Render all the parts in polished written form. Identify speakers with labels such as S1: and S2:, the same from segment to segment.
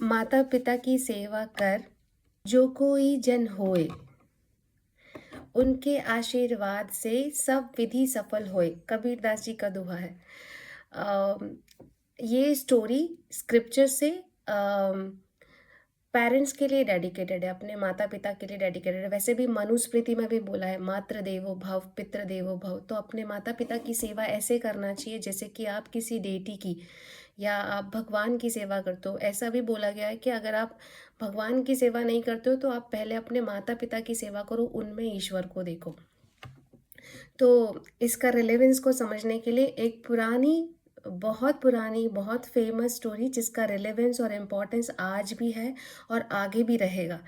S1: माता पिता की सेवा कर, जो कोई जन होए, उनके आशीर्वाद से सब विधि सफल होए। कबीरदास जी का दोहा है। अम, ये स्टोरी स्क्रिप्चर से पेरेंट्स के लिए डेडिकेटेड है, अपने माता पिता के लिए डेडिकेटेड है। वैसे भी मनुस्मृति में भी बोला है, मातृ देवो भव पितृ देवो भव। तो अपने माता पिता की सेवा ऐसे करना चाहिए जैसे कि आप किसी डेटी की या आप भगवान की सेवा करते हो। ऐसा भी बोला गया है कि अगर आप भगवान की सेवा नहीं करते हो तो आप पहले अपने माता पिता की सेवा करो, उनमें ईश्वर को देखो। तो इसका रिलेवेंस को समझने के लिए एक पुरानी बहुत फेमस स्टोरी जिसका रिलेवेंस और इम्पोर्टेंस आज भी है और आगे भी रहेगा।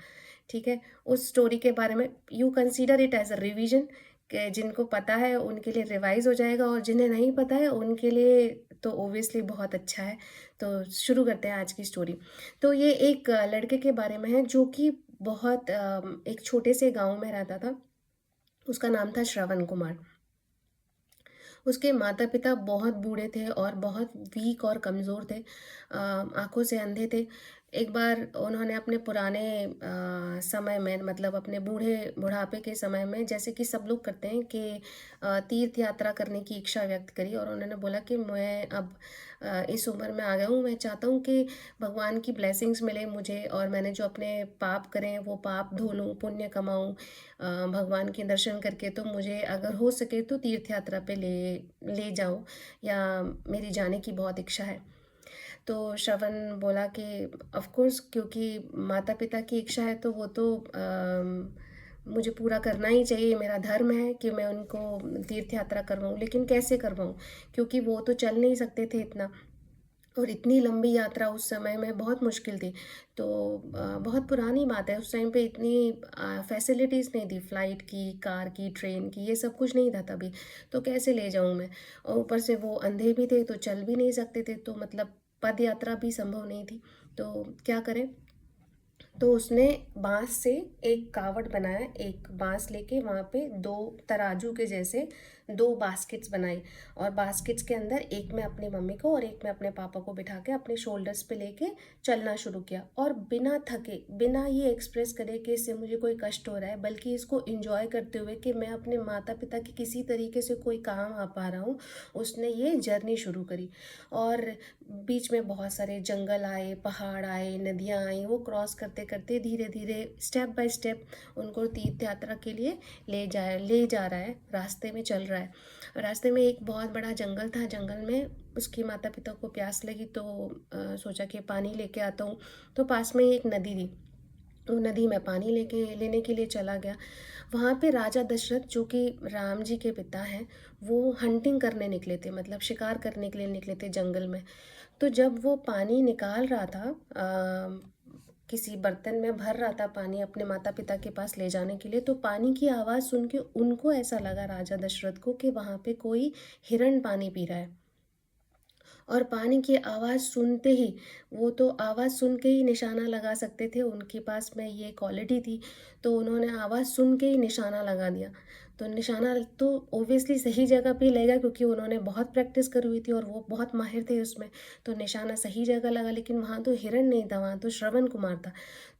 S1: ठीक है, उस स्टोरी के बारे में you consider it as a revision, कि जिनको पता है उनके लिए रिवाइज हो जाएगा और जिन्हें नहीं पता है उनके लिए तो ओबियसली बहुत अच्छा है। तो शुरू करते हैं आज की स्टोरी। तो ये एक लड़के के बारे में है जो कि बहुत एक छोटे से गांव में रहता था। उसका नाम था श्रवण कुमार। उसके माता पिता बहुत बूढ़े थे और बहुत वीक और कमज़ोर थे, आंखों से अंधे थे। एक बार उन्होंने अपने पुराने समय में, मतलब अपने बुढ़ापे के समय में, जैसे कि सब लोग करते हैं कि तीर्थ यात्रा करने की इच्छा व्यक्त करी और उन्होंने बोला कि मैं अब इस उम्र में आ गया हूँ, मैं चाहता हूँ कि भगवान की ब्लेसिंग्स मिले मुझे और मैंने जो अपने पाप करे हैं वो पाप धो लूँ, पुण्य कमाऊँ भगवान के दर्शन करके। तो मुझे अगर हो सके तो तीर्थ यात्रा पे ले ले जाओ, या मेरी जाने की बहुत इच्छा है। तो श्रवण बोला कि ऑफ कोर्स, क्योंकि माता पिता की इच्छा है तो वो तो मुझे पूरा करना ही चाहिए, मेरा धर्म है कि मैं उनको तीर्थ यात्रा करवाऊँ। लेकिन कैसे करवाऊँ, क्योंकि वो तो चल नहीं सकते थे इतना, और इतनी लंबी यात्रा उस समय में बहुत मुश्किल थी। तो बहुत पुरानी बात है, उस टाइम पे इतनी फैसिलिटीज़ नहीं थी, फ़्लाइट की, कार की, ट्रेन की, ये सब कुछ नहीं था तभी। तो कैसे ले जाऊँ मैं, और ऊपर से वो अंधे भी थे तो चल भी नहीं सकते थे, तो मतलब पद यात्रा भी संभव नहीं थी। तो क्या करें, तो उसने बांस से एक कावड़ बनाया, एक बांस लेके वहाँ पे दो तराजू के जैसे दो बास्केट्स बनाई, और बास्केट्स के अंदर एक में अपनी मम्मी को और एक में अपने पापा को बिठा के अपने शोल्डर्स पे लेके चलना शुरू किया। और बिना थके, बिना ये एक्सप्रेस करे कि इससे मुझे कोई कष्ट हो रहा है, बल्कि इसको इंजॉय करते हुए कि मैं अपने माता पिता की किसी तरीके से कोई काम आ पा रहा हूँ, उसने ये जर्नी शुरू करी। और बीच में बहुत सारे जंगल आए, पहाड़ आए, नदियाँ आई, वो क्रॉस करते करते धीरे धीरे स्टेप बाय स्टेप उनको तीर्थ यात्रा के लिए ले जा रहा है, रास्ते में चल रहा है। रास्ते में एक बहुत बड़ा जंगल था, जंगल में उसकी माता पिता को प्यास लगी तो सोचा कि पानी लेके आता हूँ। तो पास में ही एक नदी थी, वो नदी में पानी लेने के लिए चला गया। वहाँ पे राजा दशरथ, जो कि राम जी के पिता हैं, वो हंटिंग करने निकले थे, मतलब शिकार करने के लिए निकले थे जंगल में। तो जब वो पानी निकाल रहा था, किसी बर्तन में भर रहा था पानी अपने माता पिता के पास ले जाने के लिए, तो पानी की आवाज़ सुन के उनको ऐसा लगा, राजा दशरथ को, कि वहाँ पे कोई हिरण पानी पी रहा है। और पानी की आवाज़ सुनते ही, वो तो आवाज़ सुन के ही निशाना लगा सकते थे, उनके पास में ये क्वालिटी थी। तो उन्होंने आवाज़ सुन के ही निशाना लगा दिया। तो निशाना तो ओबियसली सही जगह पे ही लगेगा, क्योंकि उन्होंने बहुत प्रैक्टिस करी हुई थी और वो बहुत माहिर थे उसमें। तो निशाना सही जगह लगा, लेकिन वहाँ तो हिरण नहीं था, वहाँ तो श्रवण कुमार था।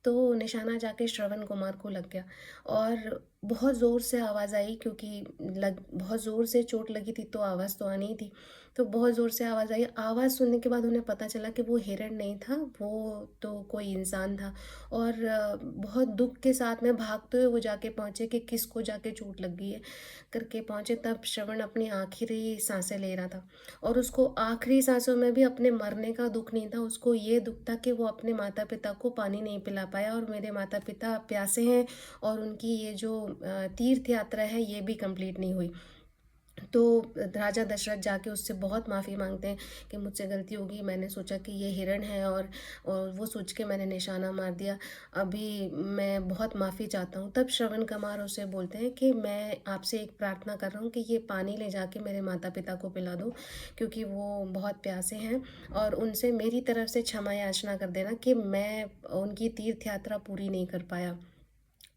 S1: तो निशाना जाके श्रवण कुमार को लग गया और बहुत ज़ोर से आवाज़ आई, क्योंकि बहुत ज़ोर से चोट लगी थी तो आवाज़ तो आनी ही थी। तो बहुत ज़ोर से आवाज़ आई, आवाज़ सुनने के बाद उन्हें पता चला कि वो हिरण नहीं था, वो तो कोई इंसान था। और बहुत दुख के साथ में भागते हुए वो जाके पहुँचे कि किसको जाके चोट लग गई है करके पहुँचे। तब श्रवण अपनी आखिरी सांसें ले रहा था, और उसको आखिरी सांसों में भी अपने मरने का दुख नहीं था, उसको ये दुख था कि वो अपने माता पिता को पानी नहीं पिला पाया, और मेरे माता पिता प्यासे हैं और उनकी ये जो तीर्थ यात्रा है ये भी कंप्लीट नहीं हुई। तो राजा दशरथ जाके उससे बहुत माफ़ी मांगते हैं कि मुझसे गलती होगी, मैंने सोचा कि ये हिरण है, और वो सोच के मैंने निशाना मार दिया, अभी मैं बहुत माफ़ी चाहता हूँ। तब श्रवण कुमार उसे बोलते हैं कि मैं आपसे एक प्रार्थना कर रहा हूँ कि ये पानी ले जाके मेरे माता पिता को पिला दो, क्योंकि वो बहुत प्यासे हैं, और उनसे मेरी तरफ से क्षमा याचना कर देना कि मैं उनकी तीर्थ यात्रा पूरी नहीं कर पाया।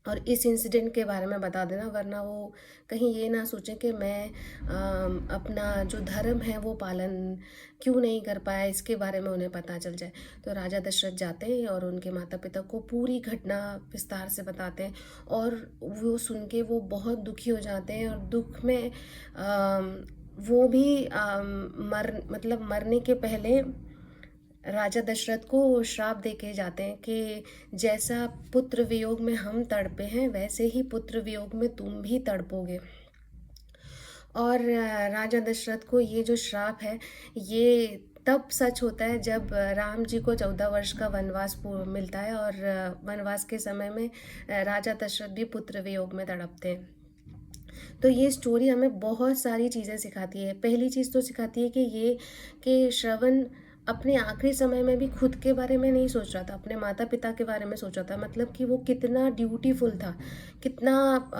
S1: और इस इंसिडेंट के बारे में बता देना, वरना वो कहीं ये ना सोचें कि मैं अपना जो धर्म है वो पालन क्यों नहीं कर पाया, इसके बारे में उन्हें पता चल जाए। तो राजा दशरथ जाते हैं और उनके माता पिता को पूरी घटना विस्तार से बताते हैं, और वो सुन के वो बहुत दुखी हो जाते हैं, और दुख में वो भी मतलब मरने के पहले राजा दशरथ को श्राप देके जाते हैं कि जैसा पुत्र वियोग में हम तड़पे हैं, वैसे ही पुत्र वियोग में तुम भी तड़पोगे। और राजा दशरथ को ये जो श्राप है, ये तब सच होता है जब राम जी को 14 वर्ष का वनवास मिलता है, और वनवास के समय में राजा दशरथ भी पुत्र वियोग में तड़पते हैं। तो ये स्टोरी हमें बहुत सारी चीज़ें सिखाती है। पहली चीज़ तो सिखाती है कि श्रवण अपने आखिरी समय में भी खुद के बारे में नहीं सोच रहा था, अपने माता पिता के बारे में सोच रहा था। मतलब कि वो कितना ड्यूटीफुल था, कितना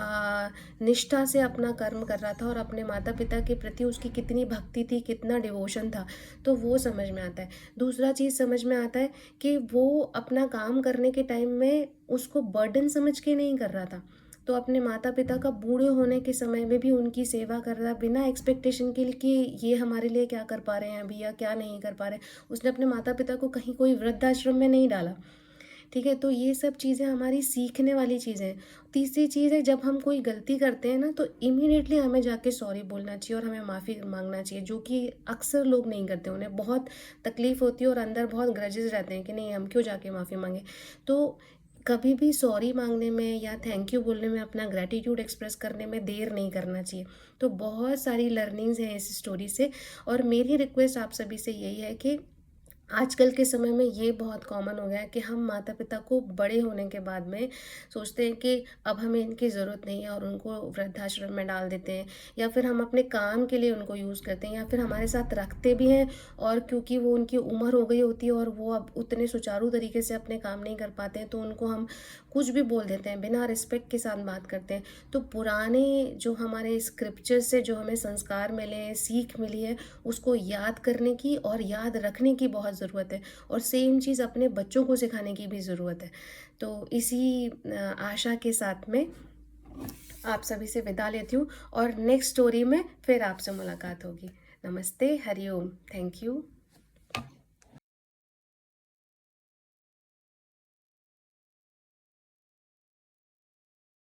S1: निष्ठा से अपना कर्म कर रहा था, और अपने माता पिता के प्रति उसकी कितनी भक्ति थी, कितना डिवोशन था। तो वो समझ में आता है। दूसरा चीज़ समझ में आता है कि वो अपना काम करने के टाइम में उसको बर्डन समझ के नहीं कर रहा था। तो अपने माता पिता का बूढ़े होने के समय में भी उनकी सेवा कर रहा, बिना एक्सपेक्टेशन के लिए कि ये हमारे लिए क्या कर पा रहे हैं अभी या क्या नहीं कर पा रहे हैं। उसने अपने माता पिता को कहीं कोई वृद्धाश्रम में नहीं डाला। ठीक है, तो ये सब चीज़ें हमारी सीखने वाली चीज़ें हैं। तीसरी चीज़ है, जब हम कोई गलती करते हैं ना, तो इमीडिएटली हमें जाके सॉरी बोलना चाहिए और हमें माफ़ी मांगना चाहिए, जो कि अक्सर लोग नहीं करते। उन्हें बहुत तकलीफ़ होती है और अंदर बहुत ग्रजेस रहते हैं कि नहीं, हम क्यों जाके माफ़ी मांगे। तो कभी भी सॉरी मांगने में या थैंक यू बोलने में, अपना ग्रैटिट्यूड एक्सप्रेस करने में देर नहीं करना चाहिए। तो बहुत सारी लर्निंग्स हैं इस स्टोरी से, और मेरी रिक्वेस्ट आप सभी से यही है कि आजकल के समय में ये बहुत कॉमन हो गया है कि हम माता पिता को बड़े होने के बाद में सोचते हैं कि अब हमें इनकी ज़रूरत नहीं है, और उनको वृद्धाश्रम में डाल देते हैं, या फिर हम अपने काम के लिए उनको यूज़ करते हैं, या फिर हमारे साथ रखते भी हैं, और क्योंकि वो उनकी उम्र हो गई होती है और वो अब उतने सुचारू तरीके से अपने काम नहीं कर पाते हैं, तो उनको हम कुछ भी बोल देते हैं, बिना रिस्पेक्ट के साथ बात करते हैं। तो पुराने जो हमारे स्क्रिप्चर से जो हमें संस्कार मिले हैं, सीख मिली है, उसको याद करने की और याद रखने की बहुत ज़रूरत है, और सेम चीज़ अपने बच्चों को सिखाने की भी ज़रूरत है। तो इसी आशा के साथ में आप सभी से विदा लेती हूँ, और नेक्स्ट स्टोरी में फिर आपसे मुलाकात होगी। नमस्ते, हरिओम, थैंक यू।